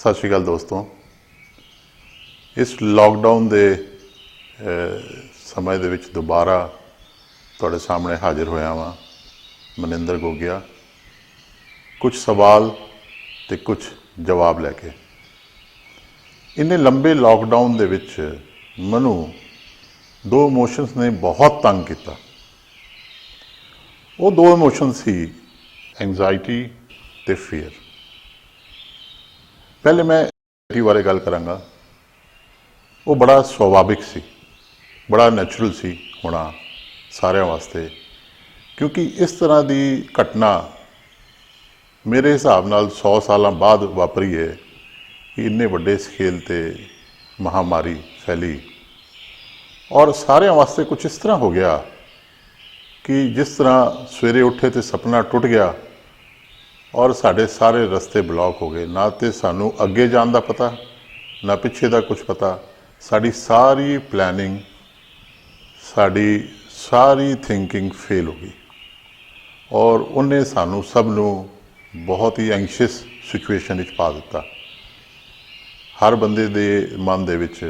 ਸਤਿ ਸ਼੍ਰੀ ਅਕਾਲ ਦੋਸਤੋ। ਇਸ ਲਾਕਡਾਊਨ ਦੇ ਸਮੇਂ ਦੇ ਵਿੱਚ ਦੁਬਾਰਾ ਤੁਹਾਡੇ ਸਾਹਮਣੇ ਹਾਜ਼ਰ ਹੋਇਆ ਵਾਂ ਮਨਿੰਦਰ ਗੋਗਿਆ, ਕੁਝ ਸਵਾਲ ਤੇ ਕੁਝ ਜਵਾਬ ਲੈ ਕੇ। ਇੰਨੇ ਲੰਬੇ ਲਾਕਡਾਊਨ ਦੇ ਵਿੱਚ ਮੈਨੂੰ ਦੋ ਇਮੋਸ਼ਨਸ ਨੇ ਬਹੁਤ ਤੰਗ ਕੀਤਾ। ਉਹ ਦੋ ਇਮੋਸ਼ਨ ਸੀ ਐਂਗਜ਼ਾਇਟੀ ਤੇ ਫੀਅਰ। ਪਹਿਲੇ मैं एंगजाइटी बारे गल करांगा। वो बड़ा सुभाविक सी, बड़ा नैचुरल सी होना सारे वास्ते, क्योंकि इस तरह की घटना मेरे हिसाब नाल 100 साल बाद वापरी है कि इन्ने वड्डे स्केल ते महामारी फैली और सारे वास्ते कुछ इस तरह हो गया कि जिस तरह सवेरे उठे तो सपना टुट गया और साढ़े सारे रस्ते ब्लॉक हो गए। ना तो सानू अगे जाने का पता, ना पिछे का कुछ पता। साड़ी सारी प्लैनिंग, साड़ी सारी थिंकिंग फेल हो गई और उन्हें सानू सब नू बहुत ही एंशियस सिचुएशन पा दिता। हर बंदे दे मन दे विच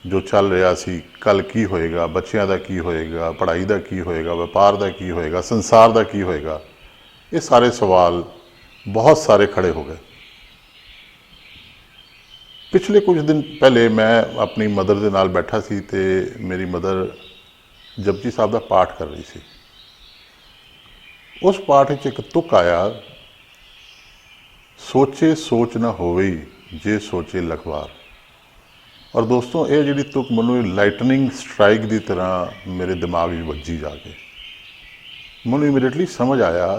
जो चल रहा सी, कल की होएगा, बच्चों का की होएगा, पढ़ाई का की होएगा, व्यापार का की होएगा, संसार का की होएगा, ये सारे सवाल बहुत सारे खड़े हो गए। पिछले कुछ दिन पहले मैं अपनी मदर के नाल बैठा सी ते मेरी मदर जपजी साहब का पाठ कर रही सी। उस पाठ में एक तुक आया, सोचे सोच ना होवे जे सोचे लखवार। और दोस्तों ये जी तुक मैनू लाइटनिंग स्ट्राइक की तरह मेरे दिमाग में वजी जाके मैनू इमीडिएटली समझ आया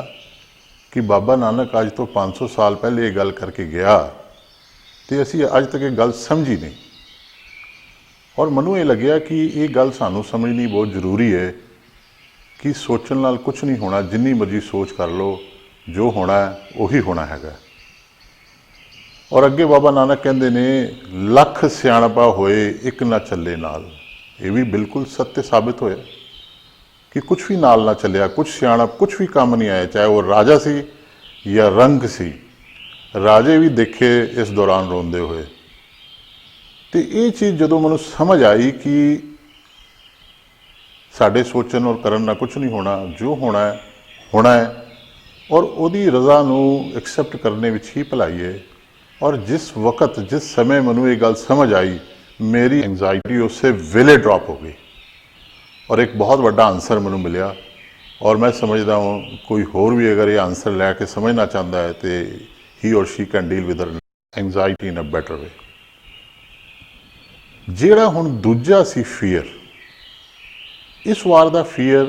कि बाबा नानक अज तो 500 साल पहले ये गल करके गया तो असी अज तक ये गल समझी नहीं। और मैनू ये लग्या कि ये गल सानू समझनी बहुत जरूरी है कि सोचण नाल कुछ नहीं होना, जिन्नी मर्जी सोच कर लो, जो होना है उही होना हैगा। और अगे बाबा नानक कहते ने लख सियाणपा होए एक ना चले नाल। ये भी बिल्कुल सत्य साबित होया कि कुछ भी नाल ना चलिया, कुछ सियाणप, कुछ भी काम नहीं आया, चाहे वो राजा सी या रंग सी। राजे भी देखे इस दौरान रोंदे हुए। तो ये चीज़ जो मैनू समझ आई कि साढ़े सोचन और करन ना कुछ नहीं होना, जो होना है और उहदी रज़ा नू एक्सैप्ट करने विच ही भलाई है। और जिस वक्त जिस समय मैनू ये गल समझ आई, मेरी एंगजाइटी उससे वेले ड्रॉप हो गई और एक बहुत बड़ा आंसर मैनू मिलिया। और मैं समझदा हूँ कोई होर भी अगर ये आंसर लैके समझना चाहता है तो ही और she can deal with anxiety in a better way. जिहड़ा हुण दूजा सी फीयर, इस वार दा फीयर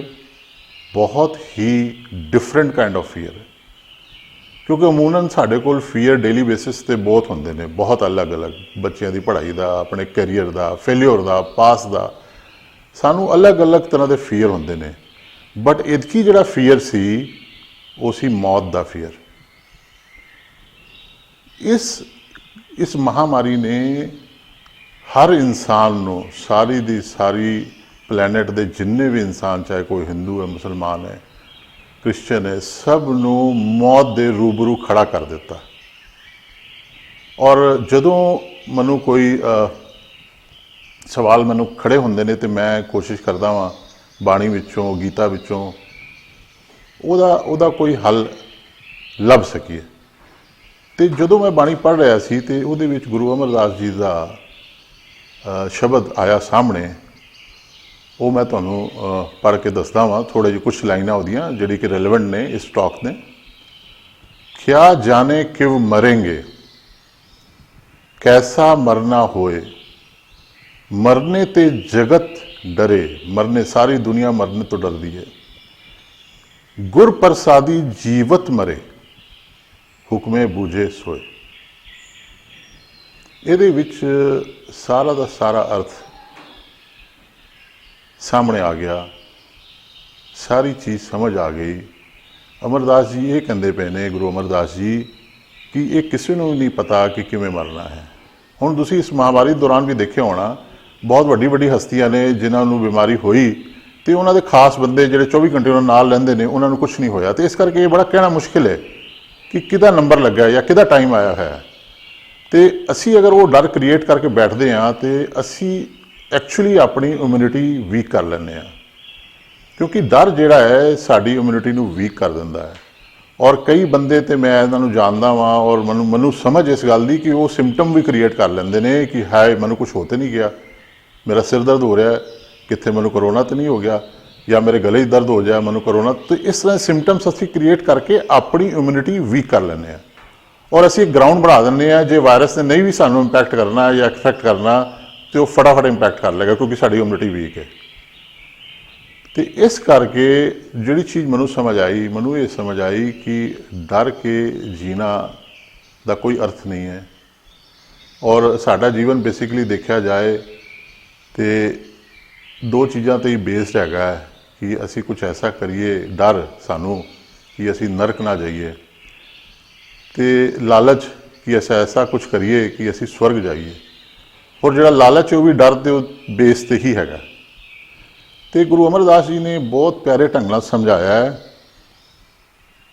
बहुत ही डिफरेंट काइंड ऑफ फीयर है, क्योंकि अमूमन साढ़े कोल फीयर डेली बेसिस ते बहुत होंदे ने, बहुत अलग अलग। बच्चों की पढ़ाई का, अपने कैरियर का, फेल्योर का, पास का, सानू अलग अलग तरह के फीयर होंदे ने। बट इतकी जिहड़ा फीयर सी वो सी मौत का फीयर। इस महामारी ने हर इंसान नू, सारी दी सारी प्लैनेट के जिन्ने भी इंसान, चाहे कोई हिंदू है, मुसलमान है, क्रिश्चियन है, सब नू मौत के रूबरू खड़ा कर दिता। और जदों मैनू कोई सवाल मैनू खड़े होंदे ने तो मैं कोशिश करता वां बाणी विचों, गीता विचों उहदा कोई हल लभ सकीए। तो जदों मैं बाणी पढ़ रहा सी तो उहदे विच गुरु अमरदास जी का शब्द आया सामने। वो मैं तुहानू पढ़ के दसदा वां, थोड़े जी कुछ लाइनां उहदियां जिहड़ी कि रेलेवेंट ने इस टॉक ने। क्या जाने क्यों मरेंगे, कैसा मरना होए, मरने ते जगत डरे। मरने, सारी दुनिया मरने तो डरदी है। गुर प्रसादी जीवत मरे, हुक्मे बूझे सोए। ਇਹਦੇ ਵਿੱਚ सारा का सारा अर्थ सामने आ गया, सारी चीज़ समझ आ गई। अमरदास जी ये कहते पे ने, गुरु अमरदास जी, कि ये किसी को नहीं पता कि किमें मरना है। हुण तुसीं इस महामारी दौरान भी देखिया होना, बहुत वड्डी वड्डी हस्तियां ने जिन्होंने बीमारी हुई तो उन्होंने खास बंदे जो 24 घंटे उन्होंने नाल लैंदे ने, उन्होंने कुछ नहीं होया। तो इस करके ये बड़ा कहना मुश्किल है कि किदा नंबर लगा या किदा टाइम आया है। तो असी अगर वो डर क्रिएट करके बैठते हाँ तो असी एक्चुअली अपनी इम्यूनिटी वीक कर लें, क्योंकि डर जिहड़ा है साडी इम्यूनिटी नूं वीक कर दिंदा है। और कई बंदे तो मैं इन्हों जानता वा और मैं समझ इस गल की कि वो सिम्पटम भी क्रिएट कर लेंदे ने कि हाय मैनू कुछ हो तो नहीं गया, मेरा सिर दर्द हो रहा है, कितने मैनू करोना तो नहीं हो गया, या मेरे गले दर्द हो जाए मैनू करोना। तो इस तरह सिम्पटम्स असी क्रिएट करके अपनी इम्यूनिटी वीक कर लें और असी एक ग्राउंड बना दें, जो वायरस ने नहीं भी सानू इंपैक्ट करना या इफेक्ट करना तो वह फटाफट इंपैक्ट कर लेगा, क्योंकि साडी इम्यूनिटी वीक है। तो इस करके जिहड़ी चीज़ मैनू समझ आई, मैनू ये समझ आई कि डर के जीना का कोई अर्थ नहीं है। और साडा जीवन बेसिकली देखा जाए तो दो चीज़ों तो ही बेस्ड है कि असी कुछ ऐसा करिए, डर सानू कि असी नरक ना जाइए, तो लालच कि ऐसा कुछ करिए कि असी स्वर्ग जाइए। और जिहड़ा लालच है वो भी डर के बेस ते ही हैगा। तो गुरु अमरदास जी ने बहुत प्यारे ढंग नाल समझाया है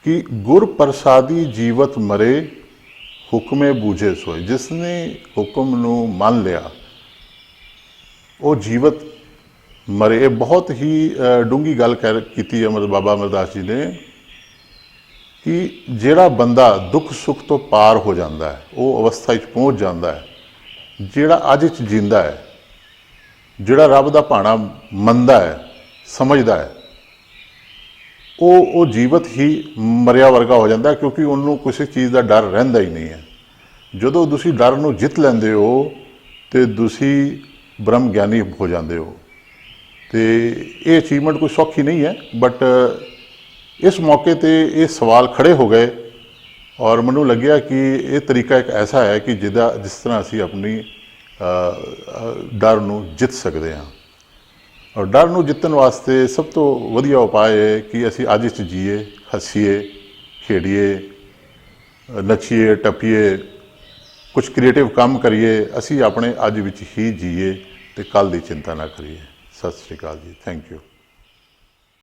कि गुर प्रसादी जीवत मरे हुक्मे बूझे सोए। जिसने हुक्म नू मान लिया वो जीवत मरे। ये बहुत ही डूंगी गल की बाबा अमरदास जी ने कि जिहड़ा बंदा दुख सुख तो पार हो जाता है, वो अवस्था पहुँच जाता है, जिहड़ा अज च जींदा है, जिहड़ा रब का भाणा मनदा है, समझदा है, वो जीवत ही मरिया वर्गा हो जाता है, क्योंकि उन्होंने किसी चीज़ का डर रहिंदा ही नहीं है। जदों तुसीं डर नूं जित लैंदे हो तो तुसीं ब्रह्म ज्ञानी हो जाते हो। तो ये अचीवमेंट कोई सौखी नहीं है, बट इस मौके पर ये सवाल खड़े हो गए और मैनू लग्या कि ये तरीका एक ऐसा है कि जिस तरह असी अपनी डर नूं जित सकते हैं। और डर नूं जितन वास्ते सब तो वधिया उपाय है कि असी अज च जीए, हसीए, खेड़िए, नचीए, टपीए, कुछ क्रिएटिव काम करिए। असी अपने अज विच ही जीए तो कल की चिंता ना करिए। सत श्री अकाल जी, थैंक यू।